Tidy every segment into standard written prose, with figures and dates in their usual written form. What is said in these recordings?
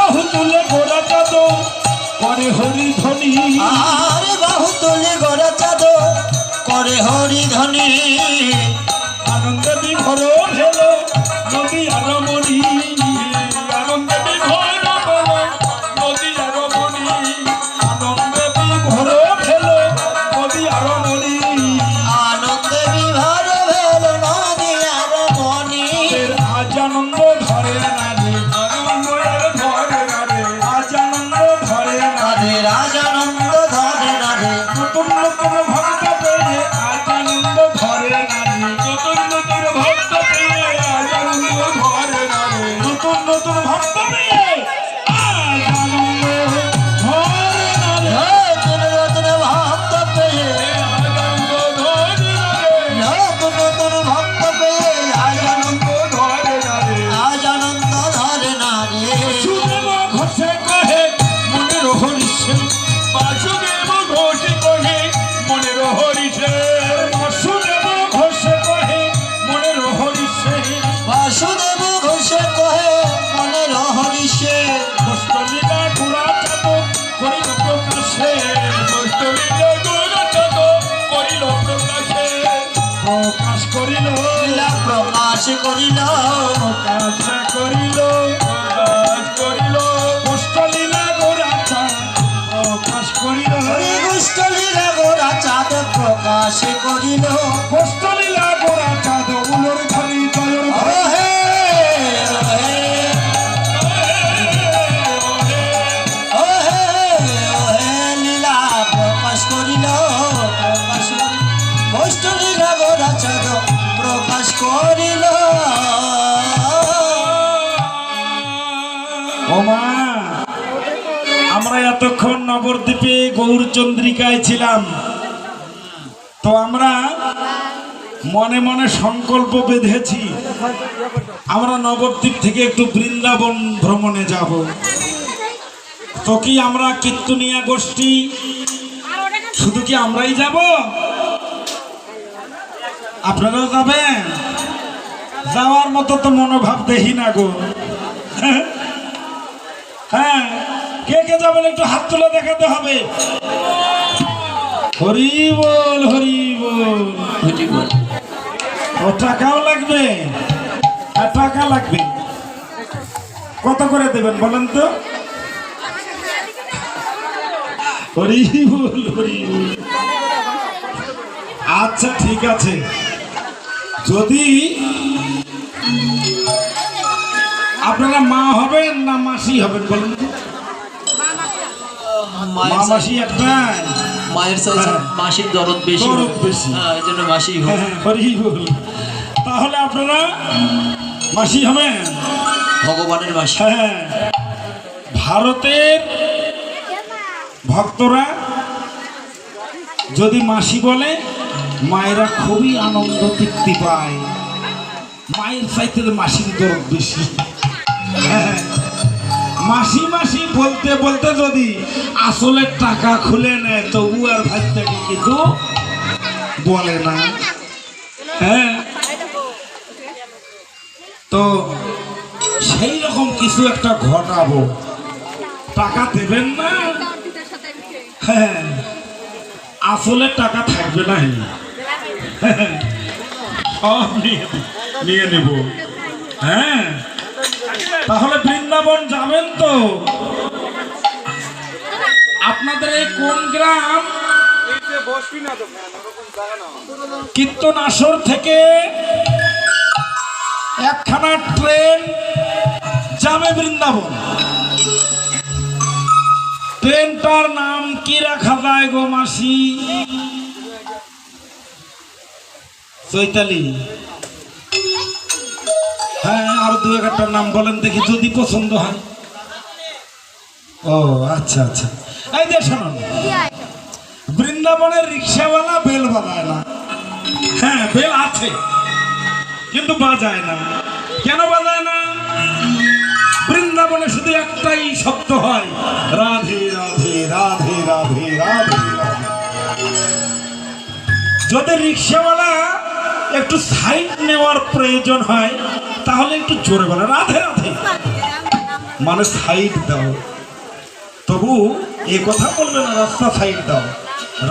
বাহু তুলে গোরা চাদর করে হরি ধ্বনি, আরে বাহু তুলে গোরা চাদর করে হরি ধ্বনি, আনন্দে বিভোর হলো নদী আর মণি, আনন্দে বিভোর হলো নদী আর মণি, আনন্দে বিভোর হলো নদী আর মণি, আনন্দে বিভোর হলো নদী আর মণি। আজ আনন্দ ধরে নারে, আনন্দ ধরে নারে, আজ আনন্দ ধরে নারে, আজ আনন্দ ধরে নারে, নতুন নতুন ভক্ত পেয়ে আজ আনন্দ ধরে নারে, নতুন নতুন ভক্ত পেয়ে আজ আনন্দ ধরে নারে, নতুন নতুন ভক্ত পেয়ে আজ আনন্দ ধরে নারে, নতুন নতুন ভক্ত পেয়ে আজ আনন্দ ধরে নারে, নতুন নতুন ভক্ত পেয়ে আজ আনন্দ ধরে নারে। আজ আনন্দ ধরে নারে। বাসুদেব ঘোষে কহে মনের হরিষে, বাসুদেব ঘোষে কহে মনের হরিষে, বাসুদেব ঘোষে কহে মনের হরিষে, বাসুদেব ঘোষে কহে মনের হরিষে, কষ্টলীলা গোরা চাদর করিল প্রকাশে, কষ্টলীলা গোরা চাদর করিল প্রকাশে, প্রকাশ করিল লীলা প্রকাশ করিল, প্রকাশ করিল, প্রকাশ করিল, কষ্টলীলা গোরা চাদর প্রকাশ করিল, হরি গুষ্ট লীলা গোরা চাঁদ প্রকাশ করিল। কষ্টলীলা গোরা চাদর উলোর ধরি জয়র ধরি, ওহে ওহে ওহে ওহে লীলা প্রকাশ করিল, প্রকাশ গুষ্ট লীলা গোরা চাঁদ প্রকাশ করিল। ওমা আমরা এতক্ষণ নবদ্বীপে গৌরচন্দ্রিকায় ছিলাম, তো আমরা মনে মনে সংকল্প বেঁধেছি আমরা নবদ্বীপ থেকে একটু বৃন্দাবন ভ্রমণে যাব। তো কি আমরা কীর্তনিয়া গোষ্ঠী শুধু কি আমরাই যাব, আপনারাও যাবেন? যাওয়ার মতো তো মনোভাব দেখি না গো। হ্যাঁ, কে কে যাবেন একটু হাত তুলে দেখাতে হবে। হরি বল, হরি বল। ও টাকাও লাগবে, আর টাকা লাগবে। কত করে দেবেন বলেন তো? হরি বল, হরি বল। আচ্ছা ঠিক আছে, যদি আপনারা মা হবেন না মাসি হবেন বলেন তো? মা মাসি একটাই, মায়ের সাইজে মাসির দরদ বেশি, দরদ বেশি। হ্যাঁ এই জন্য মাসি হয়। হ্যাঁ, হরি বল। তাহলে আপনারা মাসি হবেন। ভগবানের মাসি। হ্যাঁ, ভারতের ভক্তরা যদি মাসি বলে মায়েরা খুবই আনন্দ তৃপ্তি পায়, মায়ের চাইতে মাসির দরদ বেশি। হ্যাঁ, মাসি মাসি বলতে বলতে যদি আসলে টাকা খুলে নেয় তবু আর ভাইটাকে কিন্তু বলে না। হ্যাঁ, তো সেই রকম কিছু একটা ঘটাবো, টাকা দেবেন না, হ্যাঁ আসলে টাকা থাকবে না, সব নিয়ে নেব। হ্যাঁ, তাহলে বৃন্দাবন যাবেন তো? আপনাদের এই কোন গ্রাম? কীর্তন আসর থেকে একখানা ট্রেন যাবে বৃন্দাবন। ট্রেনটার নাম কি রাখা যায় গো মাসি? চৈতালি। হ্যাঁ, আর দু একটার নাম বলেন দেখি যদি পছন্দ হয়। ও আচ্ছা আচ্ছা, এই যে শোনো, বৃন্দাবনের রিক্সাওয়ালা বেল বাজায় না। হ্যাঁ, বেল আছে কিন্তু বাজায় না। কেন বাজায় না? বৃন্দাবনে শুধু একটাই শব্দ হয়, রাধে রাধে রাধে রাধে রাধে রাধে। যদি রিক্সাওয়ালা একটু সাইড নেওয়ার প্রয়োজন হয় তাহলে একটু জোরে বলে রাধে রাধে। মানে সাইড দাও। তবু এ কথা বলবে না রাস্তা সাইড দাও,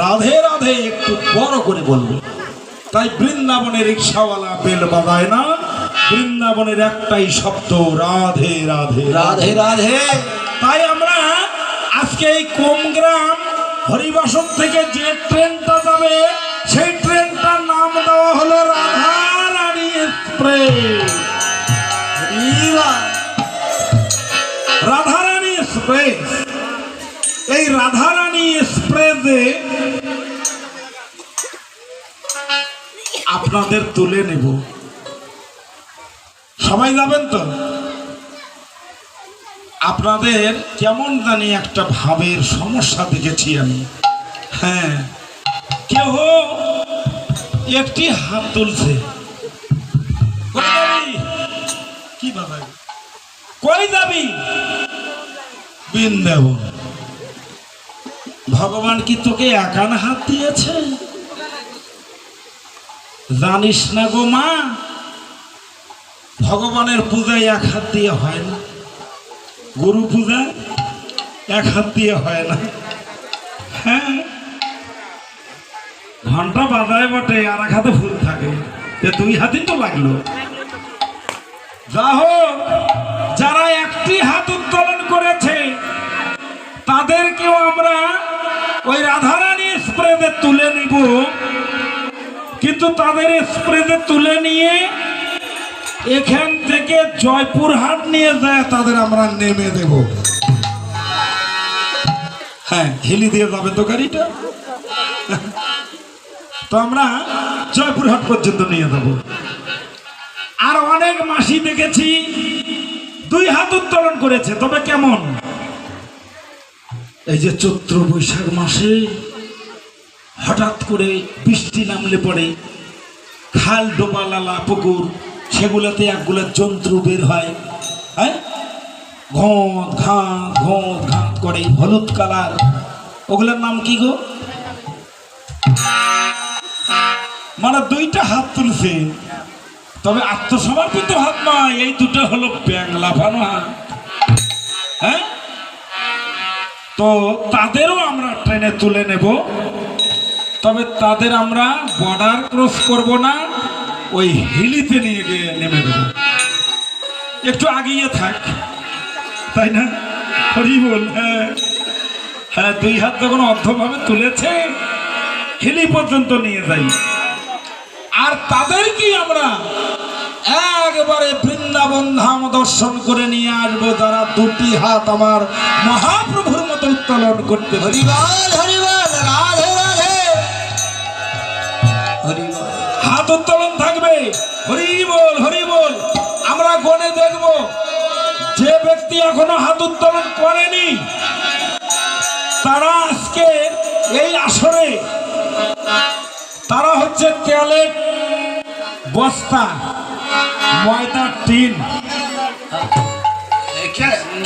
রাধে রাধে একটু বড় করে বলবে। তাই বৃন্দাবনে রিক্সাওয়ালা বেল বাজায় না, বৃন্দাবনের একটাই শব্দ রাধে রাধে রাধে রাধে। তাই আমরা আজকে এই কোমগ্রাম হরিবাসন থেকে যে ট্রেনটা যাবে সেই ট্রেনটার নাম দেওয়া হলো রাধা রানী এক্সপ্রেস। রাধা রানী এক্সপ্রেস। এই রাধা রানী এক্সপ্রেসে আপনাদের তুলে নেব। সবাই যাবেন তো? আপনাদের কেমন জানি একটা ভাবের সমস্যা দেখেছি আমি। হ্যাঁ, কেউ একটি হাত তুলছে। কই যাবি? কি বাবা, কই যাবি? বৃন্দাবন। ভগবান কি তোকে একান হাত দিয়েছে? জানিস না গো মা, ভগবানের পূজায় এক হাত দিয়ে হয় না, গুরু পূজা এক হাত দিয়ে হয় না। হ্যাঁ, ঘন্টা বাজায় বটে আর এক হাতে ফুল থাকে, দুই হাতই তো লাগলো। যা হোক, যারা একটি হাত উত্তোলন করেছে তাদেরকেও আমরা ওই রাধারানী এক্সপ্রেসে তুলে নিব, কিন্তু তাদের এক্সপ্রেসে তুলে নিয়ে এখান থেকে জয়পুরহাট নিয়ে যায় তাদের আমরা নেমে দেব। হ্যাঁ, হিলি দিয়ে যাবে তো গাড়িটা, তো আমরা জয়পুরহাট পর্যন্ত নিয়ে যাব। আর অনেক মাসি দেখেছি দুই হাত উত্তোলন করেছে, তবে কেমন? এই যে চৈত্র বৈশাখ মাসে হঠাৎ করে বৃষ্টি নামলে পড়ে খাল ডোবা লালা পুকুর, সেগুলোতে একগুলো জন্তু বের হয়, হ্যাঁ, ঘট ঘাট করে হলুদ কালার, ওগুলোর নাম কি গো? মানে দুইটা হাত তুলছে, তবে আত্মসমর্পিত হাত নয়, এই দুটো হলো ব্যাংলা ভানো হাত। হ্যাঁ, তো তাদেরও আমরা ট্রেনে তুলে নেব, তবে তাদের আমরা বর্ডার ক্রস করব না, ওই হিলিতে নিয়ে গিয়ে নেমে দেব। একটু আগিয়ে থাক, তাই না? হরি বল। হ্যাঁ হ্যাঁ, দুই হাত যখন অর্ধভাবে তুলেছে হিলি পর্যন্ত নিয়ে যাই। আর তাদেরকে আমরা একবারে বৃন্দাবন ধাম দর্শন করে নিয়ে আসবো, যারা দুটি হাত আমার মহাপ্রভুর মতো উত্তোলন করতে। হরিবল হরিবল, রাধে রাধে। হরিবল, হাত উত্তোলন থাকবে, হরি বল হরি বল। আমরা গনে দেখব, যে ব্যক্তি এখনো হাত উত্তোলন করেনি তারা আজকে এই আসরে, তারা হচ্ছে তেলের বস্তা, ময়দার টিন।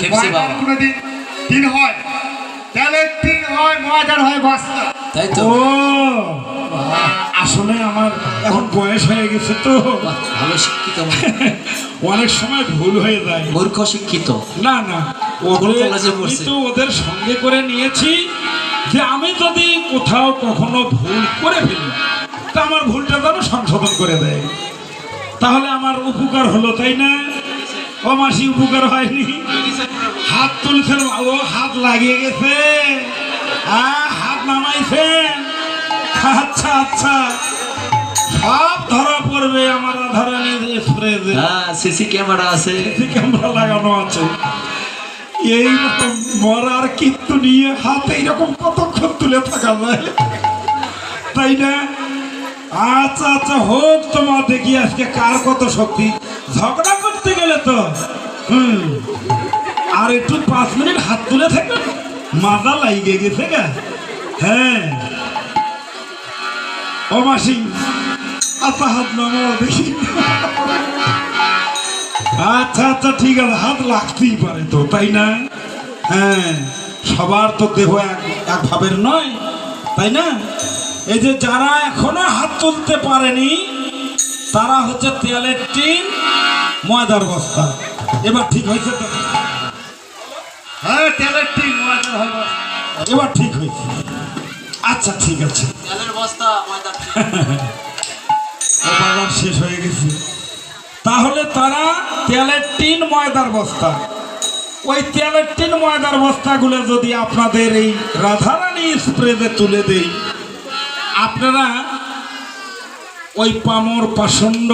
খেপসি বাবা। কোনোদিন টিন হয়, তেলের টিন হয়, ময়দার হয় বস্তা। তাই তো। ও, আসলে আমার এখন বয়স হয়ে গেছে তো, বাহ, ভালো শিক্ষিত, অনেক সময় ভুল হয়ে যায়। মূর্খ শিক্ষিত। না না, কোন ওদের কলেজে আমি পড়ছে? তো ওদের সঙ্গে করে নিয়েছি, যে আমি যদি কোথাও কখনো ভুল করে ফেলি তা আমার ভুলটা যেন সংশোধন করে দেয়, তাহলে আমার উপকার হলো, তাই না? ও মাসি, উপকার হয়নি? হাত তুলছেন, ও হাত লাগিয়ে গেছে, হাত নামাইছে। আচ্ছা আচ্ছা, সব ধরা পড়বে আমার রাধারানী এক্সপ্রেসে। হ্যাঁ, সিসি ক্যামেরা আছে, ক্যামেরা লাগানো আছে। এইরকম মরার কিন্তু নিয়ে হাতে এইরকম কতক্ষণ তুলে থাকা যায়, তাই না? আচ্ছা আচ্ছা, হোক, তোমার দেখি আজকে কার কত শক্তি। ঝগড়া করতে গেলে তো আর একটু 5 মিনিট হাত তুলে থাকবে, মাজা লাগিয়ে গেছে গা। হ্যাঁ, ও মাসি, আচ্ছা হাত নামাও দেখি। আচ্ছা আচ্ছা, ঠিক আছে, হাত লাগতেই পারে তো, তাই না? হ্যাঁ, সবার তো দেহ এক ভাবের নয়, তাই না? এই যে যারা এখনো হাত তুলতে পারেনি তারা হচ্ছে তেলের টিন, ময়দার বস্তা। এবার ঠিক হয়েছে তো? তেলের টিন ময়দার হয় বস্তা। এবার ঠিক হয়েছে। আচ্ছা ঠিক আছে, তেলের বস্তা ময়দার ও বাজার শেষ হয়ে গেছে। তাহলে তারা তেলের টিন ময়দার বস্তা, ওই তেলের টিন ময়দার বস্তাগুলো যদি আপনাদের এই রাধারানী স্প্রেতে তুলে দেই, আপনারা ওই পামর পাষণ্ড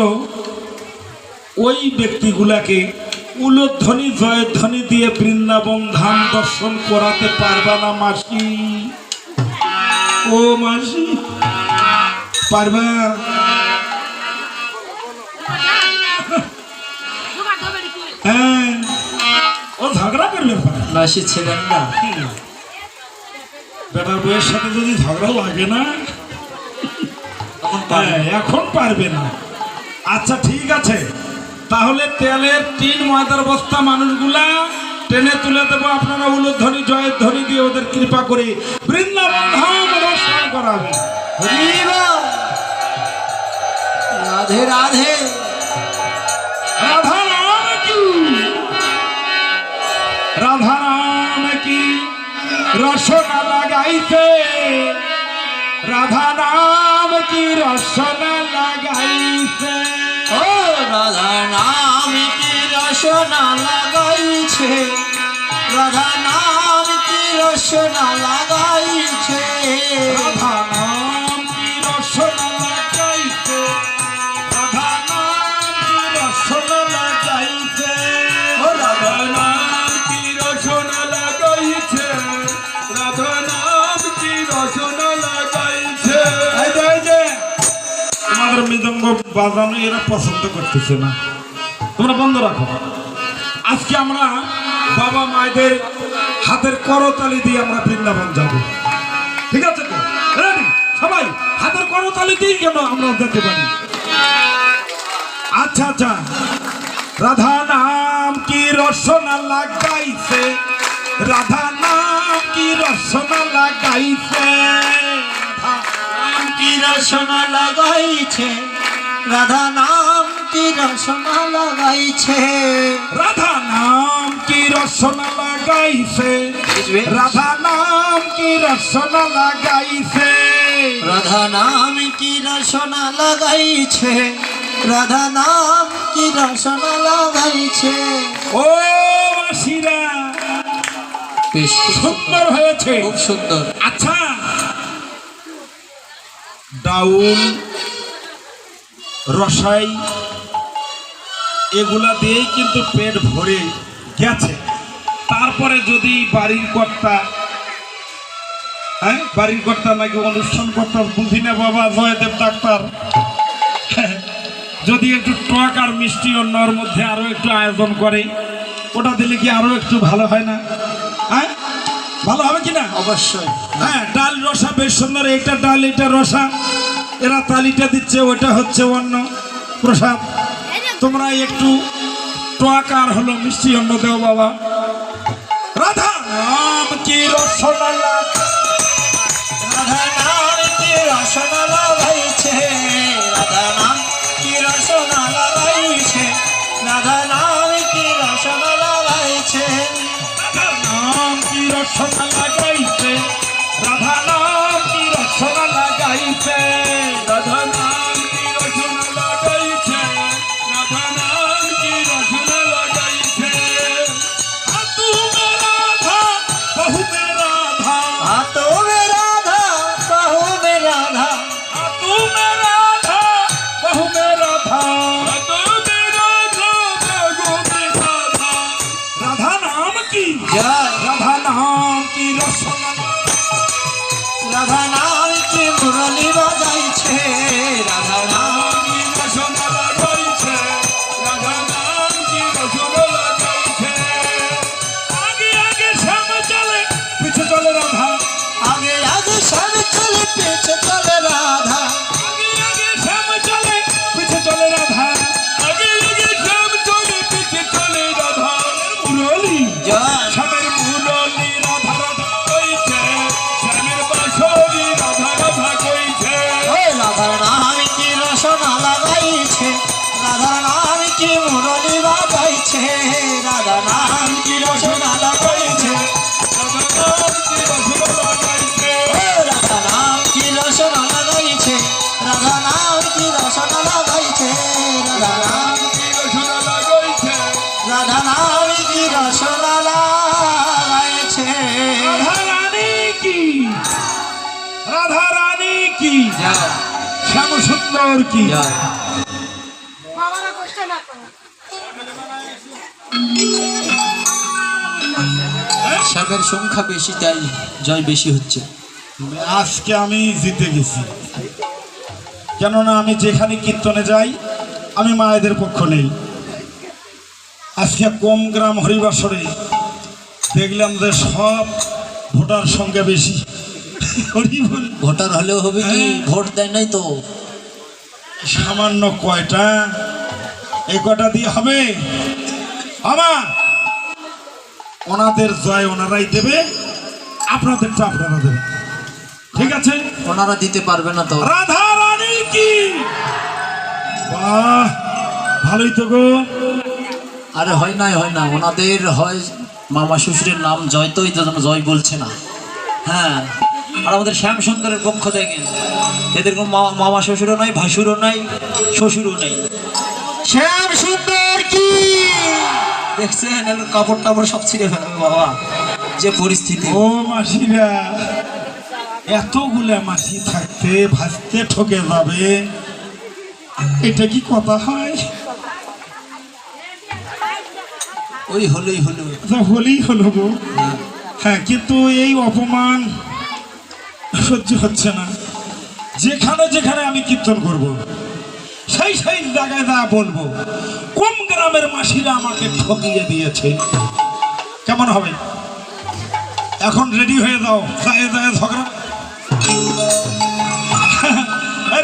ওই ব্যক্তিগুলাকে উলধ্বনি জয়ধ্বনি দিয়ে বৃন্দাবন ধাম দর্শন করাতে পারবা না মাসি? ও মাসি পারবা? হ্যাঁ, ও ঝগড়া করবে মাসি ছিলেন না। বেটার বউয়ের সাথে যদি ঝগড়া লাগে না, হ্যাঁ, এখন পারবে না। আচ্ছা ঠিক আছে, তাহলে তেলের টিন ময়দার বস্তা মানুষগুলা টেনে তুলে দেবো, আপনারা উলধ্বনি জয়ধ্বনি দিয়ে ওদের কৃপা করে বৃন্দাবন ধাম দর্শন করাবে। রাধে রাধে। রাধা রাম কি, রাধা রাম কি রসনা লাগাইতে, রাধা নাম কি রসনা লাগাইছে। ও রাধা নাম কি রসনা লাগাইছে, রাধা নাম কি রসনা লাগাইছে, রাধা নাম কি রসনা লাগাইছে, রাধা নাম কি রসনা লাগাইছে, ও রাধা নাম কি রসনা লাগাইছে, রাধা নাম কি রসনা লাগাইছে। এই যে তোমাদের মৃদঙ্গ বাজানো এরা পছন্দ করতেছে না, তোমরা বন্ধ রাখো। আজকে আমরা বাবা মায়েদের হাতের করতালি দিয়ে আমরা বৃন্দাবন যাব, ঠিক আছে তো? রেডি সবাই? হাতের করতালি দিয়ে কেন আমরা যেতে পারি? আচ্ছা আচ্ছা, রাধা নাম কি রসনা লাগাইছে, রাধা নাম কি রসনা লাগাইছে, নাম কি রসনা লাগাইছে, রাধা নাম কি রসনা লাগাইছে, রাধা নাম কি রসনা লাগাইছে, রাধা নাম কি রসনা লাগাইছে, রাধা নাম কি রসনা লাগাইছে, রাধা নাম কি রসনা লাগাইছে। ও মাসিরা বেশ সুন্দর হয়েছে, খুব সুন্দর। আচ্ছা, ডাউল রসাই এগুলা দিয়েই কিন্তু পেট ভরে গেছে। তারপরে যদি বাড়ির কর্তা, হ্যাঁ বাড়ির কর্তা নাকি অনুষ্ঠান কর্তা বুঝি না বাবা, জয়দেব ডাক্তার, যদি একটু টক আর মিষ্টি অন্যর মধ্যে আরো একটু আয়োজন করে, ওটা দিলে কি আরো একটু ভালো হয় না? হ্যাঁ ভালো হবে কিনা? অবশ্যই। হ্যাঁ, ডাল রসা বেশ সুন্দর, এটা ডাল এটা রসা, এরা তালিটা দিচ্ছে, ওটা হচ্ছে অন্য প্রসাদ। তোমরা একটু টক আর হলো মিষ্টি অন্ন দেও বাবা। রাধা নাম কি রসনা রাধা নাম কি রসনা লাগাইছে, রাধা নাম কি রসনা লাগাইছে, রাধা নাম কি রসনা লাগাইছে, নাম কি রসনা লাগাইছে, রাধা নাম কি রসনা লাগাইছে, রাধা নাম কি রসনা লাগাইছে, রাধা নাম কি রসনা লাগাইছে। তু মে রাধা বহু মে রাধা, হাতো মে রাধা বাহু মে রাধা, তু মে রাধা বহু মে রাধা, তু মে রাধা বহু মে রাধা। রাধা নাম কি, জয়। রাধা নাম কি রসনা, রাধা নাম কি মুরলি বাজাইছে, রাধা নাম কি রসনা লাগাইছে, রাধা নাম কি রসনা লাগাইছে। আগে আগে শ্যাম চলে পিছে চলে রাধা, আগে আগে সব চলে পেছে চলে রাধা, আগে আগে শ্যাম চলে পিছে চলে রাধা, আগে আগে শ্যাম চলে পিছে চলে রাধা। মুরলি জয়। শ্যামের সুন্দর কি জয়। শাকের সংখ্যা বেশি তাই জয় বেশি হচ্ছে। আজকে আমি জিতে গেছি, কেননা আমি যেখানে কীর্তনে যাই আমি মায়েদের পক্ষ নেই। আজকে কম গ্রাম হরিবাসরে দেখলাম যে সব ভোটার সংখ্যা বেশি। হরি বল। ভোটার হলেও হবে কি, ভোট দেয় নাই তো। সামান্য কয়টা, এই কয়টা দিয়ে হবে? আমার ওনাদের জয় ওনারাই দেবে, আপনাদেরটা আপনারা দেবেন, ঠিক আছে? ওনারা দিতে পারবে না তো। রাধা রানী কি, বাহ, ভালোই তো গো। আরে হয় না, ওনাদের হয় মামা শ্বশুরের নাম জয়, তো এই জন্য জয় বলছে না। হ্যাঁ, আর আমাদের শ্যাম সুন্দরের পক্ষ দেখেন, এদের কোনো মামা শ্বশুরও নাই, ভাসুরও নাই, শ্বশুরও নেই। শ্যাম সুন্দর কি দেখছেন, কাপড় টাপড় সব ছিঁড়ে ফেলবে বাবা, যে পরিস্থিতি। ও মাসিরা, এতগুলা মাসি থাকতে ভাসতে ঠকে যাবে, এটা কি কথা হয়? ওই হলোই হলো, হলেই হলো গো। হ্যাঁ, কিন্তু এই অপমান সহ্য হচ্ছে না। যেখানে যেখানে আমি কীর্তন করব, সেই সেই জায়গায় যা বলবো কোন গ্রামের মাসিরা আমাকে ঠকিয়ে দিয়েছে। কেমন হবে? এখন রেডি হয়ে যাও, যায় ঝগড়া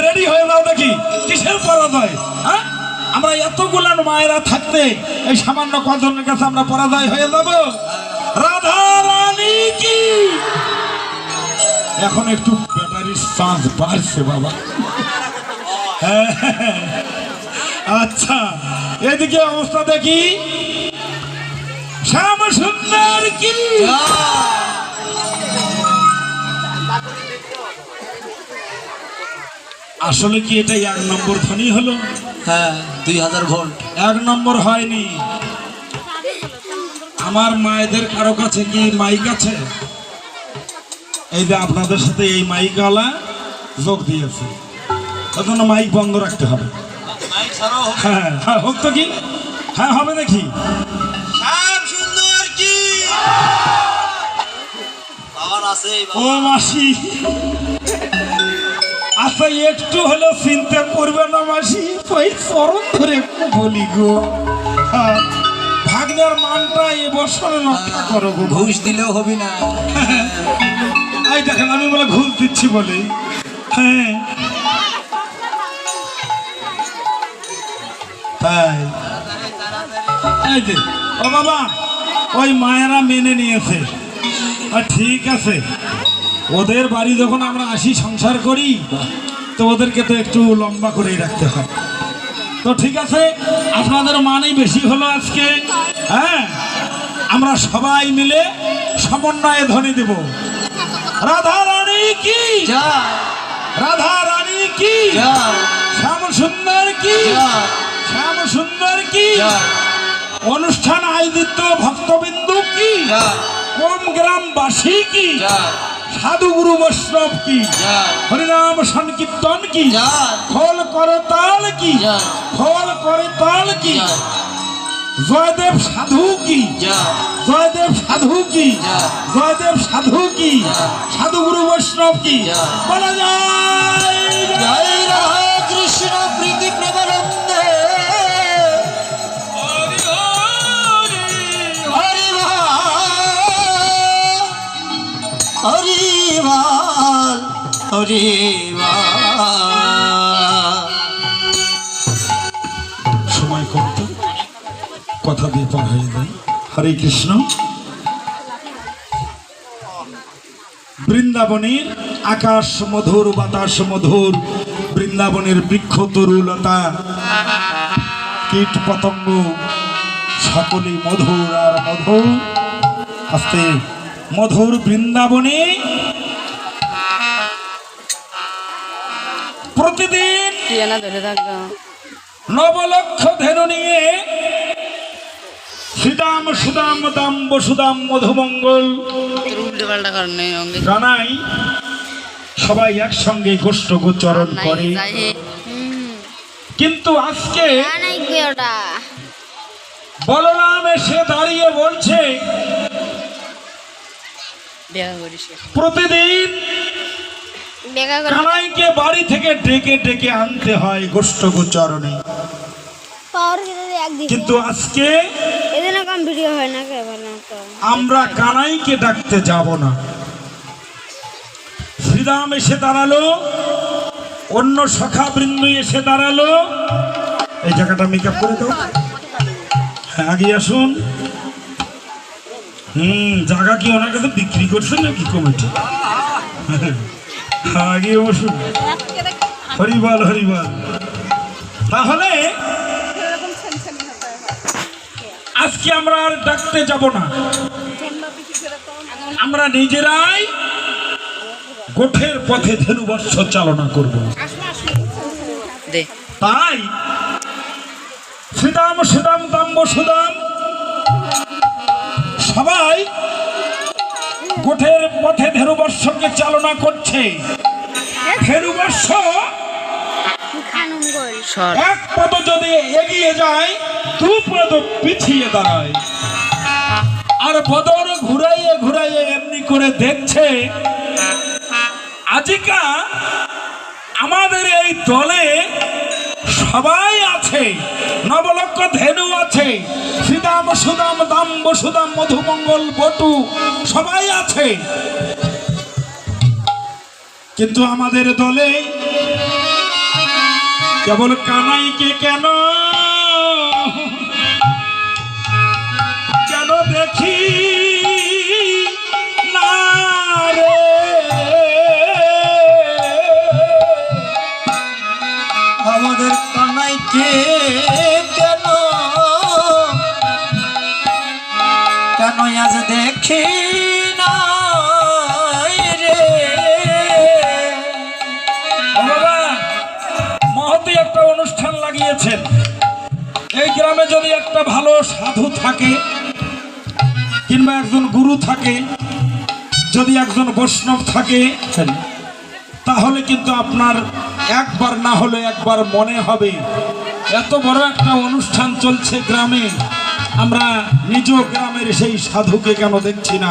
রেডি হয়ে যাও। দেখি কিসের পরাজয়? হ্যাঁ, আমরা এতগুলান মায়েরা থাকতে এই সামান্য কজনের কাছে আমরা পরাজয় হয়ে যাব? রাধা রানী কি। এখন একটু ব্যাটারির চার্জ বাড়ছে বাবা। হ্যাঁ, আচ্ছা, এদিকে অবস্থা দেখি। শ্যাম সুন্দর কি। আসলে কি এটা 1 নম্বর ধ্বনি হলো? হ্যাঁ, 2000 ভোল্ট। 1 নম্বর হয়নি। আমার মায়েদের কারো কাছে কি মাইক আছে? এই যে আপনাদের সাথে এই মাইকওয়ালা যোগ দিয়েছে, তার জন্য মাইক বন্ধ রাখতে হবে। হ্যাঁ হ্যাঁ, হোক তো কি। হ্যাঁ, হবে দেখি। শ্যাম সুন্দর কি। ও মাসি, আচ্ছা একটু হলেও চিন্তা করবে না মাসি? ওই চরণ ধরে একটু বলি গো, হ্যাঁ, ভাগ্নের মানটা এবছরে রক্ষা করো গো। ঘুষ দিলেও হবে না। এই দেখেন, আমি বলে ঘুষ দিচ্ছি বলে। হ্যাঁ, তাই। এই যে, ও বাবা, ওই মায়েরা মেনে নিয়েছে, ঠিক আছে। ওদের বাড়ি যখন আমরা আসি সংসার করি, তো ওদেরকে তো একটু লম্বা করেই রাখতে হয়। তো ঠিক আছে, আপনাদের মানই বেশি হলো আজকে। হ্যাঁ, আমরা সবাই মিলে সমন্বয়ে ধ্বনি দেব। রাধা রানী কি, রাধা রানী কি, শ্যাম সুন্দর কি, শ্যাম সুন্দর কি। অনুষ্ঠান আয়োজিত ভক্তবিন্দু কি, কোন গ্রামবাসী কি, সাধু গুরু বৈষ্ণব কি, হরিনাম সংকীর্তন কি, খোল করে তাল কি, খোল করে তাল কি, জয়দেব সাধু কি, জয়দেব সাধু কি, জয়দেব সাধু কি, সাধু গুরু বৈষ্ণব কি। বলা যায় জয় রাধা কৃষ্ণ প্রীতি প্রেমানন্দে। হরিবাল হরিবাল। সময় কম তো, কথা দিয়ে পার হয়ে যায়। হরে কৃষ্ণ। বৃন্দাবনের আকাশ মধুর, বাতাস মধুর, বৃন্দাবনের বৃক্ষ তরুলতা, কীট পতঙ্গ সকলেই মধুর আর মধুর। আস্তে মধুর বৃন্দাবনে প্রতিদিন নবলক্ষ ধেনু নিয়ে শ্রীদাম সুদাম দাম বসুদাম মধুমঙ্গল জানাই, সবাই একসঙ্গে গোষ্ঠ গোচরণ করে। কিন্তু আজকে নাই কি ওটা বলরাম এসে দাঁড়িয়ে বলছে প্রতিদিন বেগা করে কানাইকে বাড়ি থেকে ডেকে ডেকে আনতে হয় গোষ্ঠ গোচরণে, পাওয়ার খেতে একদিন কিন্তু আজকে এদিন কম ভিডিও হয় না কে ভালো তো আমরা কানাইকে ডাকতে যাব না। শ্রীরাম এসে দাঁড়ালো, অন্য সখা বৃন্দ এসে দাঁড়ালো। এই জায়গাটা মেকআপ করে দাও, হ্যাঁ আগে আসুন। জায়গা কি ওনার কাছে বিক্রি করছে নাকি কমিটি? আগে বসুন, হরিবল হরিবল। তাহলে আজকে আমরা আর ডাকতে যাব না, আমরা নিজেরাই গোঠের পথে ধেনুবর্ষ চালনা করব। তাই শ্রীদাম সুদাম দাম্ব সুদাম সবাই গোঠের পথে ধেনুবর্ষকে চালনা করছে। ধেনুবর্ষ খানুম গোল এক পদ যদি এগিয়ে যায়, দু পদ পিছিয়ে দাঁড়ায়। আর বদর ঘুরাইয়ে ঘুরাইয়ে এমনি করে দেখছে আজিকা আমাদের এই দলে সবাই আছে, নবলক্ষ ধেনু আছে, শ্রীদাম সুদাম দাম্ব সুদাম মধুমঙ্গল বটু সবাই আছে, কিন্তু আমাদের দলে কেবল কানাইকে কেন কেন দেখি না রে? আমাদের কানাইকে কেন কেন আজ দেখি না রে? ও বাবা, মহতি একটা অনুষ্ঠান লাগিয়েছেন। এই গ্রামে যদি একটা ভালো সাধু থাকে কিংবা একজন গুরু থাকে, যদি একজন বৈষ্ণব থাকে, তাহলে কিন্তু আপনার একবার না হলে একবার মনে হবে এত বড় একটা অনুষ্ঠান চলছে গ্রামে, আমরা নিজ গ্রামের সেই সাধুকে কেন দেখছি না,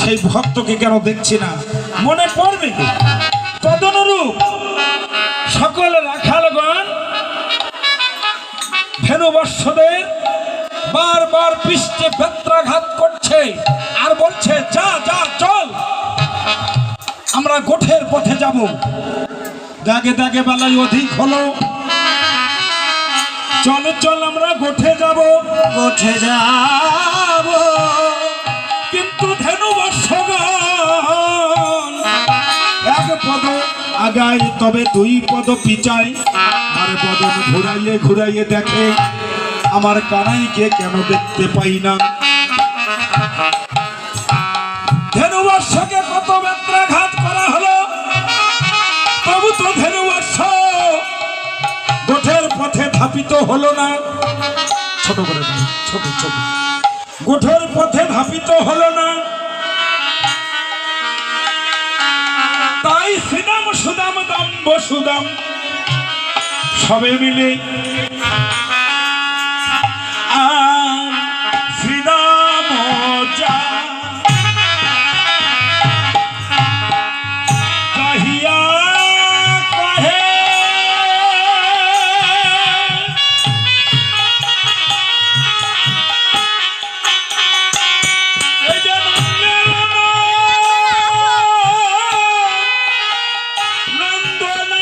সেই ভক্তকে কেন দেখছি না, মনে পড়বে। তদনুরূপ সকল রাখালগণ ধেনুবর্ষদের বারবার পৃষ্ঠে বেত্রাঘাত করছে আর বলছে যা যা চল, আমরা গোঠের পথে যাব। দাগে দাগে বেলায় অধিক হলো, চল চল আমরা গোঠে যাব, গোঠে যাব। কিন্তু ধেনুবর্ষগণ এক পদ আগায় তবে দুই পদ পিছায়, আর বদন ঘুরাইয়ে ঘুরাইয়ে দেখে আমার কানাইকে কেন দেখতে পাই না। ধেনুবর্ষকে কত বেত্রাঘাত করা হলো, তবু তো ধেনুবর্ষ গোঠের পথে ধাপিত হলো না। ছোট করে দাও, ছোট ছোট, গোঠের পথে ধাপিত হলো না। তাই শ্রীদাম সুদাম দাম্ব সুদাম সবে মিলে আর শ্রীদাম যা কহিয়া কহে এই যে নন্দন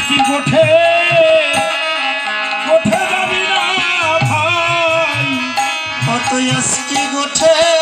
আসছি গোঠে গোঠে যাবি না ভাই কত আসছি গোঠে